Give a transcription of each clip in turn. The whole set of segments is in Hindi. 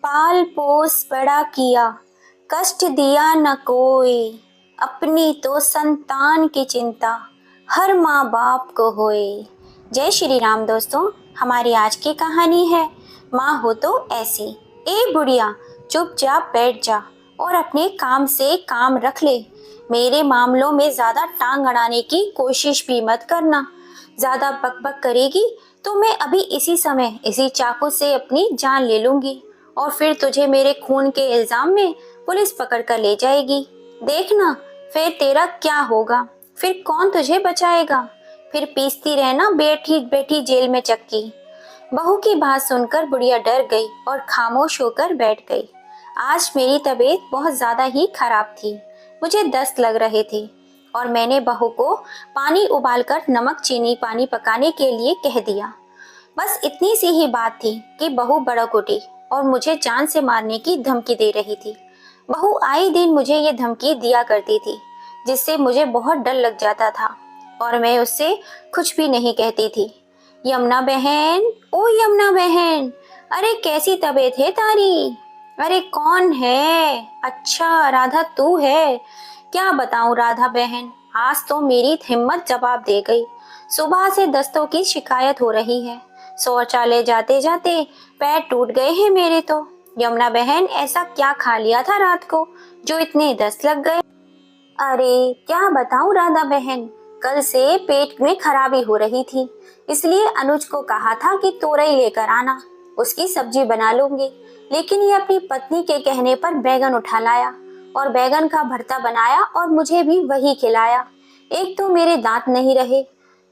पाल पोस बड़ा किया, कष्ट दिया न कोई। अपनी तो संतान की चिंता हर माँ बाप को होए। जय श्री राम दोस्तों। हमारी आज की कहानी है माँ हो तो ऐसी। ए बुढ़िया, चुपचाप बैठ जा और अपने काम से काम रख ले। मेरे मामलों में ज्यादा टांग अड़ाने की कोशिश भी मत करना। ज्यादा बकबक करेगी तो मैं अभी इसी समय इसी चाकू से अपनी जान ले लूंगी और फिर तुझे मेरे खून के इल्जाम में पुलिस पकड़ कर ले जाएगी। देखना फिर तेरा क्या होगा। फिर कौन तुझे बचाएगा। फिर पीसती रहना बैठी बैठी जेल में चक्की। बहू की बात सुनकर बुढ़िया डर गई और खामोश होकर बैठ गई। आज मेरी तबीयत बहुत ज्यादा ही खराब थी। मुझे दस्त लग रहे थे और मैंने बहू को पानी उबालकर नमक चीनी पानी पकाने के लिए कह दिया। बस इतनी सी ही बात थी कि बहू भड़क उठी और मुझे जान से मारने की धमकी दे रही थी। बहू आए दिन मुझे ये धमकी दिया करती थी, जिससे मुझे बहुत डर लग जाता था और मैं उससे कुछ भी नहीं कहती थी। यमुना बहन, ओ यमुना बहन, अरे कैसी तबीयत है तारी। अरे कौन है। अच्छा राधा तू है। क्या बताऊं राधा बहन, आज तो मेरी हिम्मत जवाब दे गई। सुबह से दस्तों की शिकायत हो रही है। शौचालय जाते जाते पैर टूट गए हैं मेरे तो। यमुना बहन, ऐसा क्या खा लिया था रात को जो इतने दस्त लग गए। अरे क्या बताऊं राधा बहन, कल से पेट में खराबी हो रही थी, इसलिए अनुज को कहा था कि तोरई लेकर आना, उसकी सब्जी बना लूंगी। लेकिन ये अपनी पत्नी के कहने पर बैगन उठा लाया और बैगन का भरता बनाया और मुझे भी वही खिलाया। एक तो मेरे दांत नहीं रहे।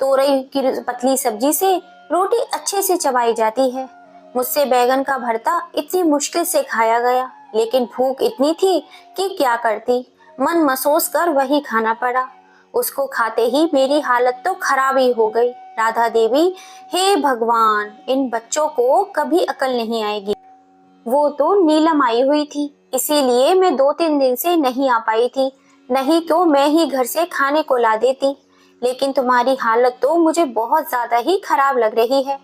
तोरई की पतली सब्जी से रोटी अच्छे से चबाई जाती है। मुझसे बैगन का भरता इतनी मुश्किल से खाया गया, लेकिन भूख इतनी थी कि क्या करती, मन मसोस कर वही खाना पड़ा। उसको खाते ही मेरी हालत तो खराब ही हो गई। राधा देवी, हे भगवान, इन बच्चों को कभी अकल नहीं आएगी। वो तो नीलम आई हुई थी, इसीलिए मैं 2-3 दिन से नहीं आ पाई थी, नहीं तो मैं ही घर से खाने को ला देती। लेकिन तुम्हारी हालत तो मुझे बहुत ज्यादा ही खराब लग रही है।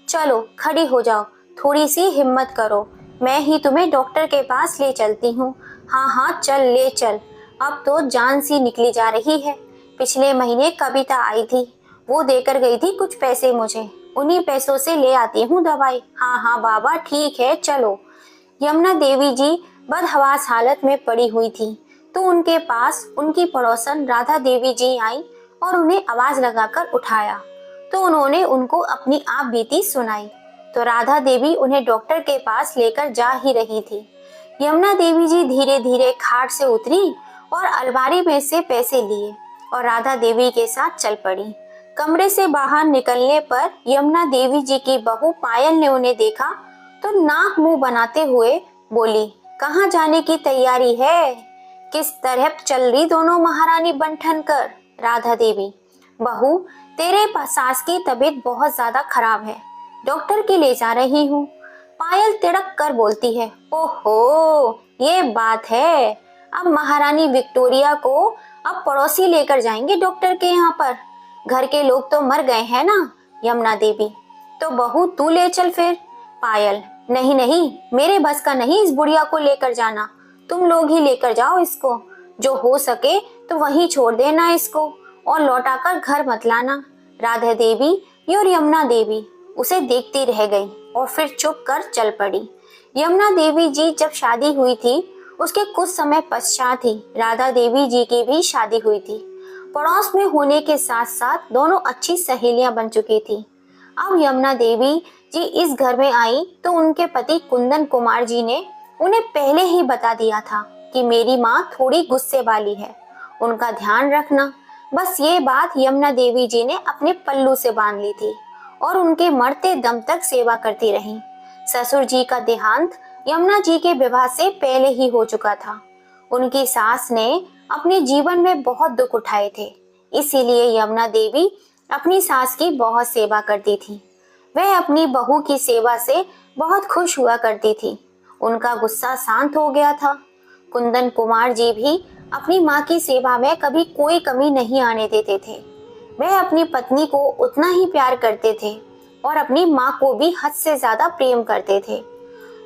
चलो खड़ी हो जाओ, थोड़ी सी हिम्मत करो, मैं ही तुम्हें डॉक्टर के पास ले चलती हूँ। हाँ हाँ चल ले चल। अब तो जान सी निकली जा रही है। पिछले महीने कविता आई थी, वो देकर गई थी कुछ पैसे मुझे, उन्हीं पैसों से ले आती हूँ दवाई। हाँ हाँ बाबा ठीक है चलो। यमुना देवी जी बदहवास हालत में पड़ी हुई थी, तो उनके पास उनकी पड़ोसन राधा देवी जी आई और उन्हें आवाज लगाकर उठाया। तो उन्होंने उनको अपनी आप बीती सुनाई। तो राधा देवी उन्हें डॉक्टर के पास लेकर जा ही रही थी। यमुना देवी जी धीरे धीरे खाट से उतरी और अलमारी में से पैसे लिए और राधा देवी के साथ चल पड़ी। कमरे से बाहर निकलने पर यमुना देवी जी की बहू पायल ने उन्हें देखा तो नाक मुंह बनाते हुए बोली, कहाँ जाने की तैयारी है। किस तरह चल रही दोनों महारानी बनठन कर। राधा देवी, बहू तेरे सास की तबीयत बहुत ज्यादा खराब है, डॉक्टर के ले जा रही हूँ। पायल तिड़क कर बोलती है, ओहो ये बात है। अब महारानी विक्टोरिया को अब पड़ोसी लेकर जाएंगे डॉक्टर के यहाँ पर। घर के लोग तो मर गए हैं ना। यमुना देवी, तो बहू तू ले चल फिर। पायल, नहीं नहीं, मेरे बस का नहीं इस बुढ़िया को लेकर जाना, तुम लोग ही लेकर जाओ इसको। जो हो सके तो वहीं छोड़ देना इसको और लौटाकर घर मत लाना। राधा देवी और यमुना देवी उसे देखती रह गई और फिर चुप कर चल पड़ी। यमुना देवी जी जब शादी हुई थी उसके कुछ समय पश्चात ही राधा देवी जी की भी शादी हुई थी। पड़ोस में होने के साथ साथ दोनों अच्छी सहेलियां बन चुकी थी। अब यमुना देवी जी इस घर में आई तो उनके पति कुंदन कुमार जी ने उन्हें पहले ही बता दिया था कि मेरी माँ थोड़ी गुस्से वाली है, उनका ध्यान रखना। बस ये बात यमुना देवी जी ने अपने पल्लू से बांध ली थी और उनके मरते दम तक सेवा करती रहीं। ससुर जी का देहांत यमुना जी के विवाह से पहले ही हो चुका था। उनकी सास ने अपने जीवन में बहुत दुख उठाए थे, इसीलिए यमुना देवी अपनी सास की बहुत सेवा करती थी। वह अपनी बहू की सेवा से बहुत खुश हुआ करती थी। उनका गुस्सा शांत हो गया था। कुंदन कुमार जी भी अपनी माँ की सेवा में कभी कोई कमी नहीं आने देते थे। वह अपनी पत्नी को उतना ही प्यार करते थे और अपनी माँ को भी हद से ज्यादा प्रेम करते थे।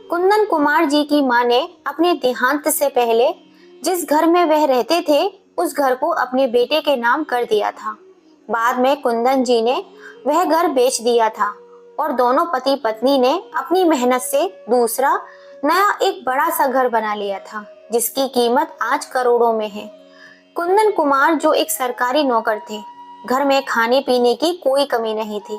कुंदन कुमार जी की मां ने अपने देहांत से पहले जिस घर में वह रहते थे उस घर को अपने बेटे के नाम कर दिया था। बाद में कुंदन जी ने वह घर बेच दिया था और दोनों पति पत्नी ने अपनी मेहनत से दूसरा नया एक बड़ा सा घर बना लिया था जिसकी कीमत आज करोड़ों में है। कुंदन कुमार जो एक सरकारी नौकर थे, घर में खाने पीने की कोई कमी नहीं थी।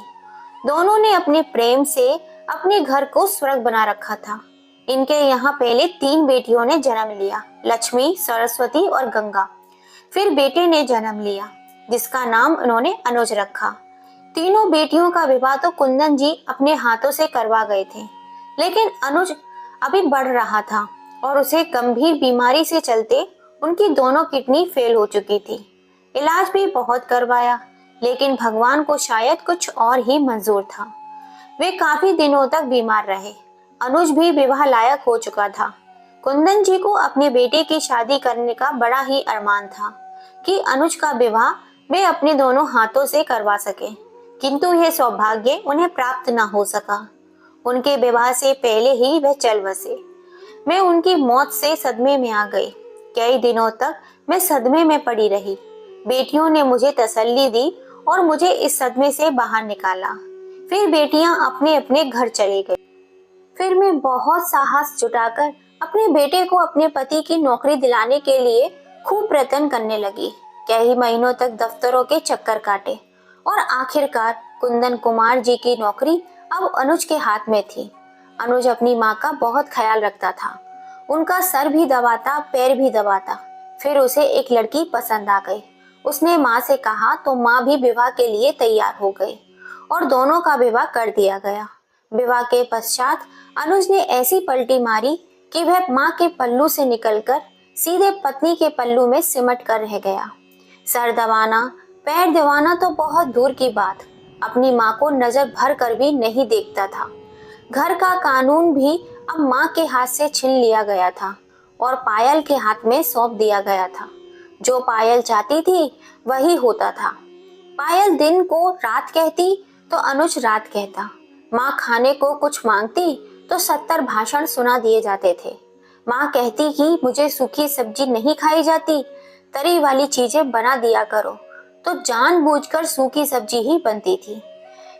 दोनों ने अपने प्रेम से अपने घर को स्वर्ग बना रखा था। इनके यहाँ पहले 3 बेटियों ने जन्म लिया, लक्ष्मी, सरस्वती और गंगा। फिर बेटे ने जन्म लिया जिसका नाम उन्होंने अनुज रखा। तीनों बेटियों का विवाह तो कुंदन जी अपने हाथों से करवा गए थे, लेकिन अनुज अभी बढ़ रहा था और उसे गंभीर बीमारी से चलते उनकी दोनों किडनी फेल हो चुकी थी। इलाज भी बहुत करवाया, लेकिन भगवान को शायद कुछ और ही मंजूर था। वे काफी दिनों तक बीमार रहे। अनुज भी विवाह लायक हो चुका था। कुंदन जी को अपने बेटे की शादी करने का बड़ा ही अरमान था कि अनुज का विवाह वे अपने दोनों हाथों से करवा सके, किंतु यह सौभाग्य उन्हें प्राप्त न हो सका। उनके विवाह से पहले ही वह चल बसे। मैं उनकी मौत से सदमे में आ गई। कई दिनों तक मैं सदमे में पड़ी रही। बेटियों ने मुझे तसल्ली दी और मुझे इस सदमे से बाहर निकाला। फिर बेटियां अपने अपने घर चली गई। फिर मैं बहुत साहस जुटाकर अपने बेटे को अपने पति की नौकरी दिलाने के लिए खूब प्रयत्न करने लगी। कई महीनों तक दफ्तरों के चक्कर काटे और आखिरकार कुंदन कुमार जी की नौकरी अब अनुज के हाथ में थी। अनुज अपनी माँ का बहुत ख्याल रखता था। उनका सर भी दबाता, पैर भी दबाता। फिर उसे एक लड़की पसंद आ गई। उसने माँ से कहा तो माँ भी विवाह के लिए तैयार हो गई और दोनों का विवाह कर दिया गया। विवाह के पश्चात अनुज ने ऐसी पलटी मारी कि वह माँ के पल्लू से निकलकर सीधे पत्नी के पल्लू में सिमट कर रह गया। सर दबाना, पैर दबाना तो बहुत दूर की बात, अपनी माँ को नजर भर कर भी नहीं देखता था। घर का कानून भी अब माँ के हाथ से छीन लिया गया था और पायल के हाथ में सौंप दिया गया था। जो पायल चाहती थी वही होता था। पायल दिन को रात कहती तो अनुज रात कहता। माँ खाने को कुछ मांगती तो 70 भाषण सुना दिए जाते थे। माँ कहती कि मुझे सूखी सब्जी नहीं खाई जाती, तरी वाली चीजें बना दिया करो, तो जानबूझकर सूखी सब्जी ही बनती थी।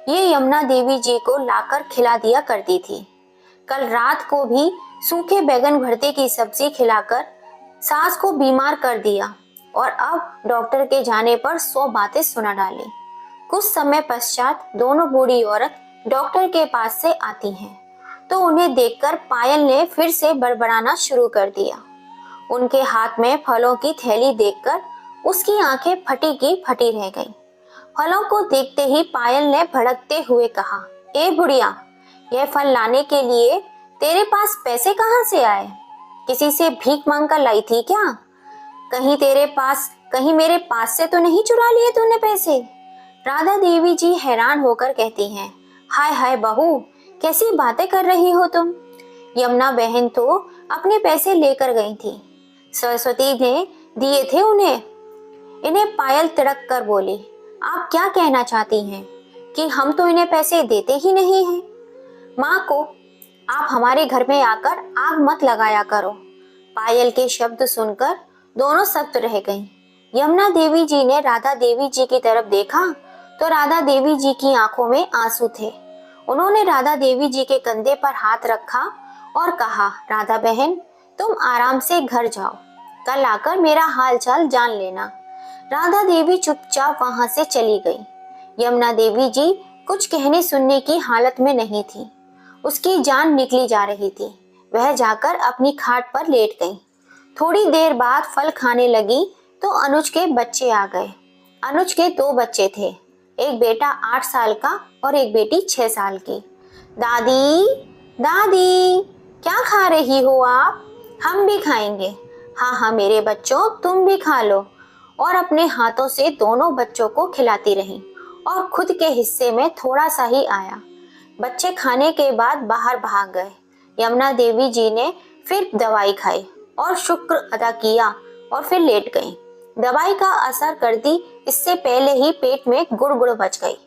ये यमुना देवी जी को लाकर खिला दिया करती थी। कल रात को भी सूखे बैगन भरते की सब्जी खिलाकर सास को बीमार कर दिया और अब डॉक्टर के जाने पर 100 बातें सुना डाली। कुछ समय पश्चात दोनों बूढ़ी औरत डॉक्टर के पास से आती हैं, तो उन्हें देखकर पायल ने फिर से बड़बड़ाना शुरू कर दिया। उनके हाथ में फलों की थैली देखकर उसकी आंखें फटी की फटी रह गईं। फलों को देखते ही पायल ने भड़कते हुए कहा, ए बुढ़िया, यह फल लाने के लिए तेरे पास पैसे कहाँ से आए? किसी से भीख मांग कर लाई थी क्या? कहीं मेरे पास से तो नहीं चुरा लिए तूने पैसे? राधा देवी जी हैरान होकर कहती हैं, हाय हाय बहू, कैसी बातें कर रही हो तुम? यमुना बहन तो अपने पैसे लेकर गई थी, सरस्वती ने दिए थे उन्हें। इन्हें पायल तिड़क कर बोली, आप क्या कहना चाहती हैं कि हम तो इन्हें पैसे देते ही नहीं हैं? माँ को आप हमारे घर में आकर आग मत लगाया करो। पायल के शब्द सुनकर दोनों सख्त रह गईं। यमुना देवी जी ने राधा देवी जी की तरफ देखा तो राधा देवी जी की आंखों में आंसू थे। उन्होंने राधा देवी जी के कंधे पर हाथ रखा और कहा, राधा बहन, तुम आराम से घर जाओ, कल आकर मेरा हाल चाल जान लेना। राधा देवी चुपचाप वहां से चली गई। यमुना देवी जी कुछ कहने सुनने की हालत में नहीं थी। उसकी जान निकली जा रही थी। वह जाकर अपनी खाट पर लेट गई। थोड़ी देर बाद फल खाने लगी तो अनुज के बच्चे आ गए। अनुज के 2 बच्चे थे, एक बेटा 8 साल का और एक बेटी 6 साल की। दादी, दादी, क्या खा रही हो आप? हम भी खाएंगे। हाँ हाँ मेरे बच्चों, तुम भी खा लो। और अपने हाथों से दोनों बच्चों को खिलाती रही और खुद के हिस्से में थोड़ा सा ही आया। बच्चे खाने के बाद बाहर भाग गए। यमुना देवी जी ने फिर दवाई खाई और शुक्र अदा किया और फिर लेट गई। दवाई का असर कर दी, इससे पहले ही पेट में गुड़गुड़ बच गई।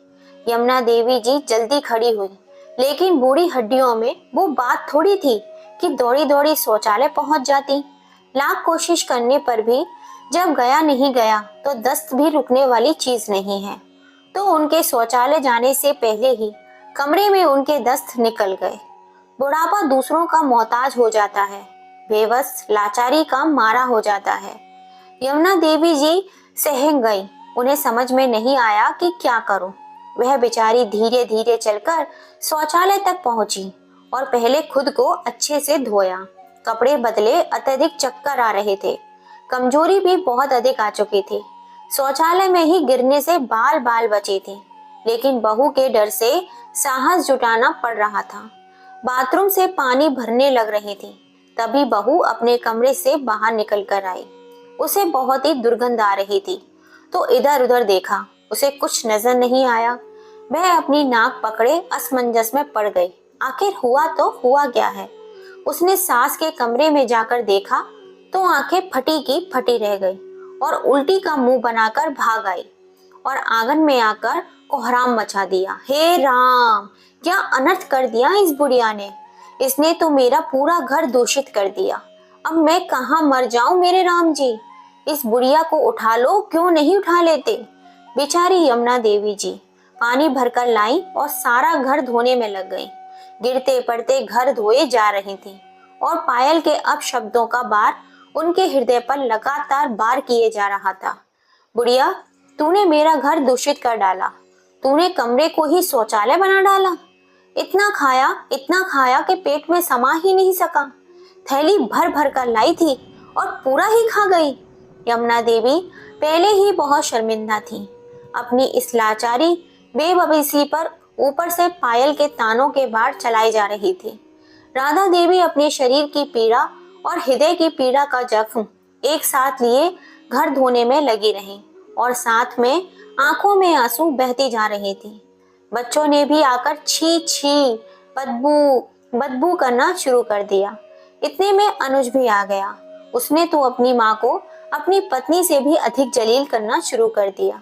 यमुना देवी जी जल्दी खड़ी हुई, लेकिन बूढ़ी हड्डियों में वो बात थोड़ी थी कि दौड़ी दौड़ी शौचालय पहुंच जाती। लाख कोशिश करने पर भी जब गया नहीं गया तो दस्त भी रुकने वाली चीज नहीं है। तो उनके शौचालय जाने से पहले ही कमरे में उनके दस्त निकल गए। बुढ़ापा दूसरों का मोहताज हो जाता है, बेबस लाचारी का मारा हो जाता है। यमुना देवी जी सहम गई। उन्हें समझ में नहीं आया कि क्या करूं। वह बेचारी धीरे धीरे चलकर शौचालय तक पहुंची और पहले खुद को अच्छे से धोया। कपड़े बदले, अत्यधिक चक्कर आ रहे थे, कमजोरी भी बहुत अधिक आ चुकी थी। शौचालय में ही गिरने से बाल बाल बचे थे, लेकिन बहू के डर से साहस जुटाना पड़ रहा था। बाथरूम से पानी भरने लग रही थी, तभी बहू अपने कमरे से बाहर निकल कर आई। उसे बहुत ही दुर्गंध आ रही थी, तो इधर उधर देखा, उसे कुछ नजर नहीं आया। वह अपनी नाक पकड़े असमंजस में पड़ गई। आखिर हुआ तो हुआ क्या है। उसने सास के कमरे में जाकर देखा तो आंखें फटी की फटी रह गई और उल्टी का मुंह बनाकर भाग आई और आंगन में आकर कोहराम मचा दिया। हे राम, क्या अनर्थ कर दिया इस बुढ़िया ने। इसने तो मेरा पूरा घर दूषित कर दिया। अब मैं कहाँ मर जाऊं मेरे राम जी। इस बुढ़िया को उठा लो, क्यों नहीं उठा लेते। बेचारी यमुना देवी जी पानी भरकर लाई और सारा घर धोने में लग गई। गिरते पड़ते घर धोए जा रही थी और पायल के अपशब्दों का बार उनके हृदय पर लगातार बार किए जा रहा था। बुढ़िया, तूने मेरा घर दूषित कर डाला। तूने कमरे को ही शौचालय बना डाला। इतना खाया कि पेट में समा ही नहीं सका। थैली भर भर कर लाई थी और पूरा ही खा गई। यमुना देवी पहले ही बहुत शर्मिंदा थी अपनी इस लाचारी बेबसी पर। ऊपर से पायल के तानों के बाढ़ चलाई जा रही थी। राधा देवी अपने शरीर की पीड़ा और हृदय की पीड़ा का जख्म एक साथ लिए घर धोने में लगी रही और साथ में आंखों में आंसू बहती जा रही थी। बच्चों ने भी आकर छी छी बदबू करना शुरू कर दिया। इतने में अनुज भी आ गया। उसने तो अपनी माँ को अपनी पत्नी से भी अधिक जलील करना शुरू कर दिया।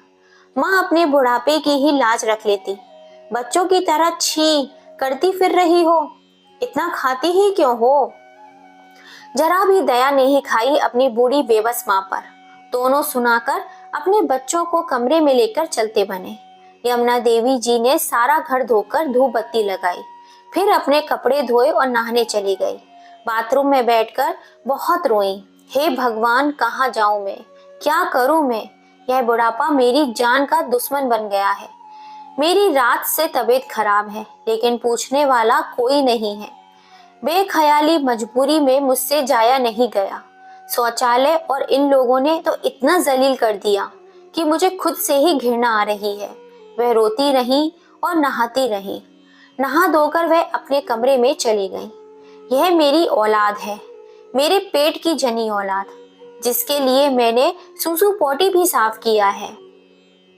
माँ अपने बुढ़ापे की ही लाज रख लेती, बच्चों की तरह छी करती फिर रही हो। इतना खाती ही क्यों हो। जरा भी दया नहीं खाई अपनी बूढ़ी बेबस माँ पर। दोनों सुनाकर अपने बच्चों को कमरे में लेकर चलते बने। यमुना देवी जी ने सारा घर धोकर धूप बत्ती लगाई, फिर अपने कपड़े धोए और नहाने चली गई। बाथरूम में बैठकर बहुत रोई। हे भगवान, कहाँ जाऊं मैं, क्या करूं मैं। यह बुढ़ापा मेरी जान का दुश्मन बन गया है। मेरी रात से तबीयत खराब है, लेकिन पूछने वाला कोई नहीं है। बेख्याली मजबूरी में मुझसे जाया नहीं गया। शौचालय और इन लोगों ने तो इतना जलील कर दिया कि मुझे खुद से ही घृणा आ रही है। वह रोती रही और नहाती रही। नहा धोकर वह अपने कमरे में चली गई। यह मेरी औलाद है, मेरे पेट की जनी औलाद, जिसके लिए मैंने सूसू पोटी भी साफ किया है,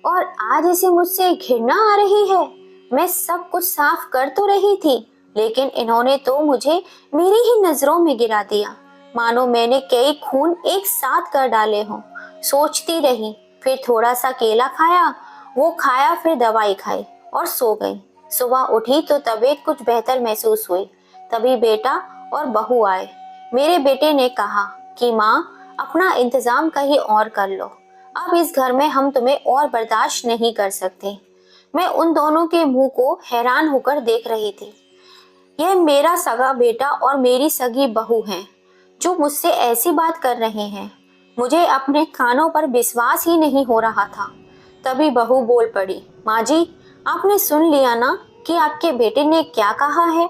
और आज इसे मुझसे घृणा आ रही है। मैं सब कुछ साफ कर तो रही थी, लेकिन इन्होंने तो मुझे मेरी ही नजरों में गिरा दिया, मानो मैंने कई खून एक साथ कर डाले हों। सोचती रही, फिर थोड़ा सा केला खाया, वो खाया, फिर दवाई खाई और सो गई। सुबह उठी तो तबीयत कुछ बेहतर महसूस हुई। तभी बेटा और बहू आए। मेरे बेटे ने कहा कि माँ, अपना इंतजाम कहीं और कर लो, अब इस घर में हम तुम्हें और बर्दाश्त नहीं कर सकते। मैं उन दोनों के मुंह को हैरान होकर देख रही थी। यह मेरा सगा बेटा और मेरी सगी बहू हैं जो मुझसे ऐसी बात कर रहे हैं। मुझे अपने कानों पर विश्वास ही नहीं हो रहा था। तभी बहू बोल पड़ी, माँ जी, आपने सुन लिया ना कि आपके बेटे ने क्या कहा है।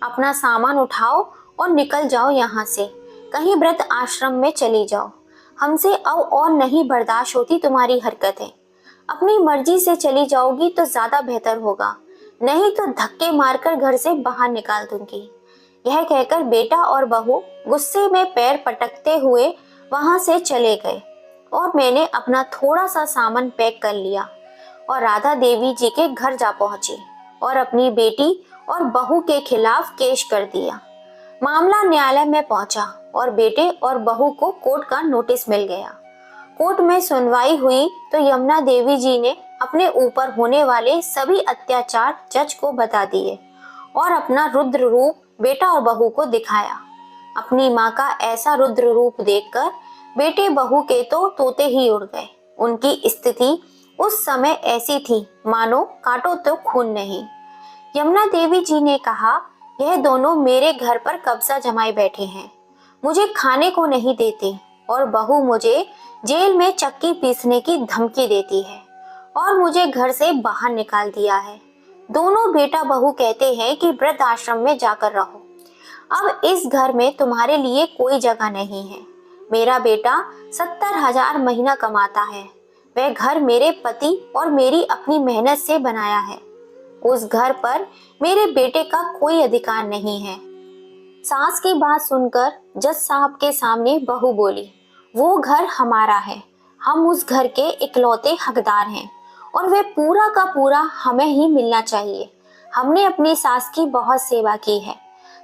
अपना सामान उठाओ और निकल जाओ यहाँ से, कहीं व्रत आश्रम में चली जाओ। हमसे अब और नहीं बर्दाश्त होती तुम्हारी हरकतें। अपनी मर्जी से चली जाओगी तो ज्यादा बेहतर होगा, नहीं तो धक्के मारकर घर से बाहर निकाल दूंगी। यह कहकर बेटा और बहू गुस्से में पैर पटकते हुए वहां से चले गए और मैंने अपना थोड़ा सा सामान पैक कर लिया और राधा देवी जी के घर जा पहुंची और अपनी बेटी और बहू के खिलाफ केस कर दिया। मामला न्यायालय में पहुंचा और बेटे और बहू को कोर्ट का नोटिस मिल गया। कोर्ट में सुनवाई हुई तो यमुना देवी जी ने अपने ऊपर होने वाले सभी अत्याचार जज को बता दिए और अपना रुद्र रूप बेटा और बहू को दिखाया। अपनी माँ का ऐसा रुद्र रूप देखकर बेटे बहू के तो तोते ही उड़ गए। उनकी स्थिति उस समय ऐसी थी मानो काटो तो खून नहीं। यमुना देवी जी ने कहा, यह दोनों मेरे घर पर कब्जा जमाए बैठे हैं, मुझे खाने को नहीं देते और बहू मुझे जेल में चक्की पीसने की धमकी देती है और मुझे घर से बाहर निकाल दिया है। दोनों बेटा बहू कहते हैं कि वृद्ध आश्रम में जाकर रहो। अब इस घर में तुम्हारे लिए कोई जगह नहीं है। मेरा बेटा 70,000 महीना कमाता है। वह घर मेरे पति और मेरी अपनी मेहनत से बनाया है। उस घर पर मेरे बेटे का कोई अधिकार नहीं है। सास की बात सुनकर जज साहब के सामने बहू बोली, वो घर हमारा है, हम उस घर के इकलौते हकदार हैं और वह पूरा का पूरा हमें ही मिलना चाहिए। हमने अपनी सास की बहुत सेवा की है।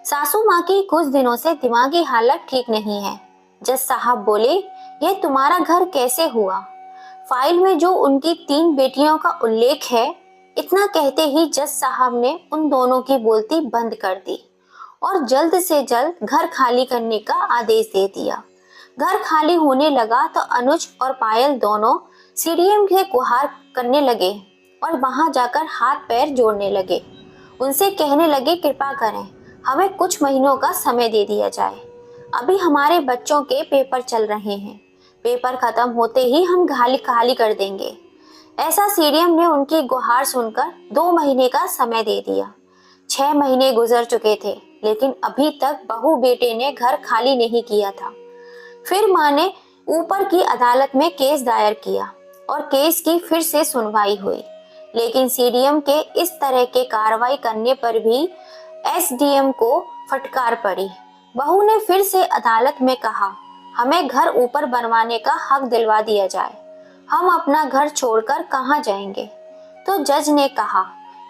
सासू माँ की कुछ दिनों से दिमागी हालत ठीक नहीं है। जज साहब बोले, यह तुम्हारा घर कैसे हुआ? फाइल में जो उनकी 3 बेटियों का उल्लेख है। इतना कहते ही जज साहब ने उन दोनों की बोलती बंद कर दी और जल्द से जल्द घर खाली करने का आदेश दे दिया। घर खाली होने लगा तो अनुज और पायल दोनों सीडीएम के गुहार करने लगे और वहां जाकर हाथ पैर जोड़ने लगे। उनसे कहने लगे, कृपा करें, हमें कुछ महीनों का समय दे दिया जाए। अभी हमारे बच्चों के पेपर चल रहे हैं। पेपर खत्म होते ही हम खाली कर देंगे। ऐसा सीडीएम ने उनकी गुहार सुनकर 2 महीने का समय दे दिया। 6 महीने गुजर चुके थे, लेकिन अभी तक बहू बेटे ने घर खाली नहीं किया था। फिर माँ ने ऊपर की अदालत में केस दायर किया और केस की फिर से सुनवाई हुई, लेकिन सीडीएम के इस तरह के कार्रवाई करने पर भी एसडीएम को फटकार पड़ी। बहू ने फिर से अदालत में कहा, हमें घर ऊपर बनवाने का हक दिलवा दिया जाए, हम अपना घर छोड़कर कहाँ जाएंगे? तो जज ने कहा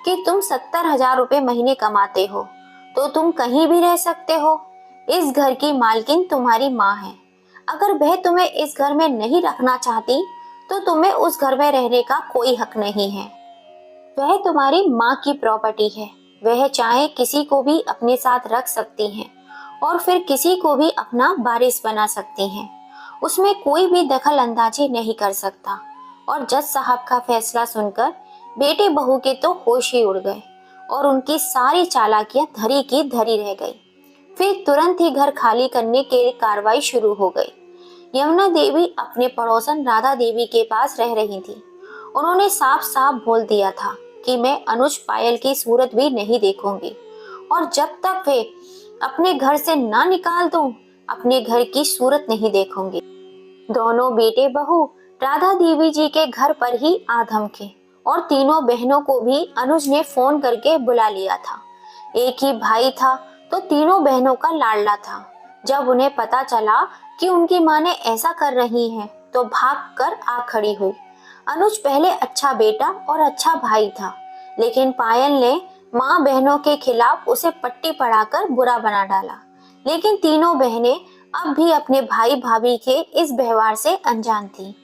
कि तुम 70,000 रुपए महीने कमाते हो तो तुम कहीं भी रह सकते हो। इस घर की मालकिन तुम्हारी माँ है। अगर वह तुम्हें इस घर में नहीं रखना चाहती तो तुम्हें उस घर में रहने का कोई हक नहीं है। वह तुम्हारी माँ की प्रॉपर्टी है। वह चाहे किसी को भी अपने साथ रख सकती हैं और फिर किसी को भी अपना वारिस बना सकती हैं। उसमें कोई भी दखल अंदाजी नहीं कर सकता। और जज साहब का फैसला सुनकर बेटे बहू के तो होश ही उड़ गए और उनकी सारी चालाकियां धरी की धरी रह गई। फिर तुरंत ही घर खाली करने के लिए कार्रवाई शुरू हो गई। यमुना देवी अपने पड़ोसन राधा देवी के पास रह रही थी। उन्होंने साफ साफ बोल दिया था कि मैं अनुज पायल की सूरत भी नहीं देखूंगी और जब तक वे अपने घर से ना निकाल दूं, अपने घर की सूरत नहीं देखूंगी। दोनों बेटे बहू राधा देवी जी के घर पर ही आ धमके और तीनों बहनों को भी अनुज ने फोन करके बुला लिया था। एक ही भाई था तो तीनों बहनों का लाडला था। जब उन्हें पता चला कि उनकी माँ ने ऐसा कर रही है तो भाग कर आ खड़ी हुई। अनुज पहले अच्छा बेटा और अच्छा भाई था, लेकिन पायल ने माँ बहनों के खिलाफ उसे पट्टी पढ़ाकर बुरा बना डाला। लेकिन तीनों बहनें अब भी अपने भाई भाभी के इस व्यवहार से अनजान थी।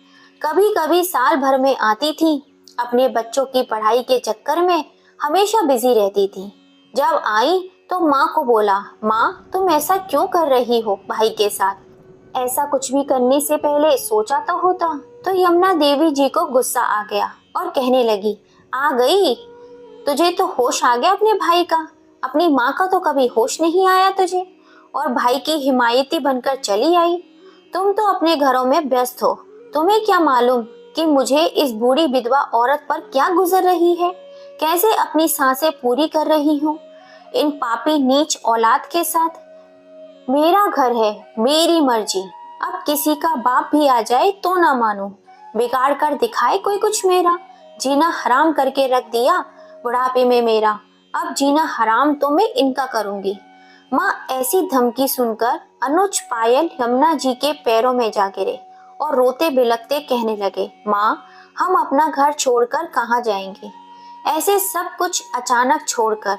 कभी कभी साल भर में आती थी, अपने बच्चों की पढ़ाई के चक्कर में हमेशा बिजी रहती थी। जब आई तो माँ को बोला, माँ तुम ऐसा क्यों कर रही हो भाई के साथ? ऐसा कुछ भी करने से पहले सोचा तो होता। तो यमुना देवी जी को गुस्सा आ गया और कहने लगी, आ गई, तुझे तो होश आ गया अपने भाई का। अपनी माँ का तो कभी होश नहीं आया तुझे और भाई की हिमायती बनकर चली आई। तुम तो अपने घरों में व्यस्त हो। तुम्हें क्या मालूम कि मुझे इस बूढ़ी विधवा औरत पर क्या गुजर रही है, कैसे अपनी सांसें पूरी कर रही हूँ इन पापी नीच औलाद के साथ। मेरा घर है, मेरी मर्जी। अब किसी का बाप भी आ जाए तो ना मानूं। बिगाड़ कर दिखाए कोई कुछ मेरा। जीना हराम करके रख दिया बुढ़ापे में मेरा। अब जीना हराम तो मैं इनका करूंगी। माँ ऐसी धमकी सुनकर अनुज पायल यमुना जी के पैरों में जा गिरे और रोते बिलखते कहने लगे, माँ हम अपना घर छोड़कर कहाँ जाएंगे, ऐसे सब कुछ अचानक छोड़कर।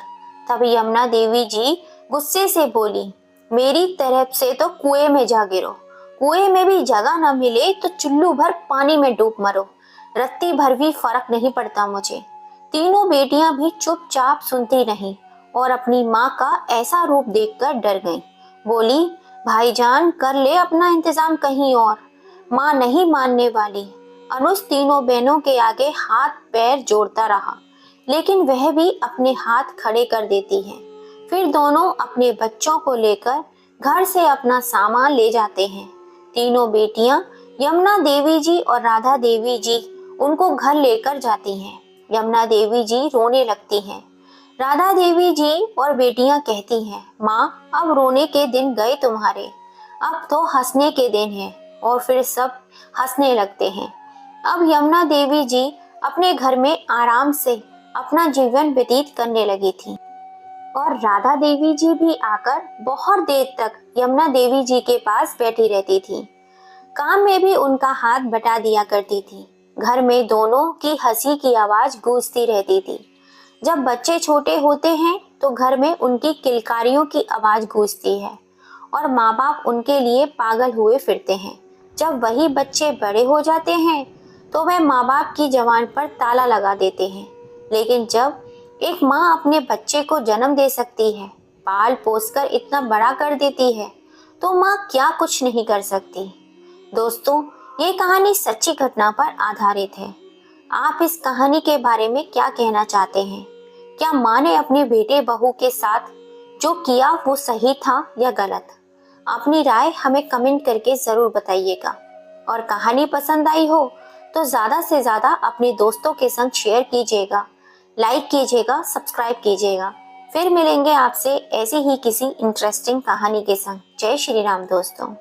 तभी यमुना देवी जी गुस्से से बोली, मेरी तरफ से तो कुएं में जा गिरो। कुएं में भी जगह न मिले तो चुल्लू भर पानी में डूब मरो। रत्ती भर भी फर्क नहीं पड़ता मुझे। तीनों बेटियां भी चुपचाप सुनती रहीं और अपनी माँ का ऐसा रूप देखकर डर गईं। बोली, भाईजान कर ले अपना इंतजाम कहीं और। माँ नहीं मानने वाली। अनुज तीनों बहनों के आगे हाथ पैर जोड़ता रहा, लेकिन वह भी अपने हाथ खड़े कर देती है। फिर दोनों अपने बच्चों को लेकर घर से अपना सामान ले जाते हैं। तीनों बेटियां यमुना देवी जी और राधा देवी जी उनको घर लेकर जाती हैं। यमुना देवी जी रोने लगती हैं। राधा देवी जी और बेटियां कहती हैं, माँ अब रोने के दिन गए तुम्हारे, अब तो हंसने के दिन हैं। और फिर सब हंसने लगते हैं। अब यमुना देवी जी अपने घर में आराम से अपना जीवन व्यतीत करने लगी थी और राधा देवी जी भी आकर बहुत देर तक यमुना देवी जी के पास बैठी रहती थी। काम में भी उनका हाथ बटा दिया करती थी। घर में दोनों की हंसी की आवाज गूंजती रहती थी। जब बच्चे छोटे होते हैं तो घर में उनकी किलकारियों की आवाज गूंजती है और माँ बाप उनके लिए पागल हुए फिरते हैं। जब वही बच्चे बड़े हो जाते हैं तो वे माँ बाप की जुबान पर ताला लगा देते हैं। लेकिन जब एक माँ अपने बच्चे को जन्म दे सकती है, पाल पोस कर इतना बड़ा कर देती है, तो माँ क्या कुछ नहीं कर सकती। दोस्तों, ये कहानी सच्ची घटना पर आधारित है। आप इस कहानी के बारे में क्या कहना चाहते हैं? क्या माँ ने अपने बेटे बहू के साथ जो किया वो सही था या गलत? अपनी राय हमें कमेंट करके ज़रूर बताइएगा। और कहानी पसंद आई हो तो ज़्यादा से ज़्यादा अपने दोस्तों के संग शेयर कीजिएगा, लाइक कीजिएगा, सब्सक्राइब कीजिएगा। फिर मिलेंगे आपसे ऐसी ही किसी इंटरेस्टिंग कहानी के संग। जय श्री राम दोस्तों।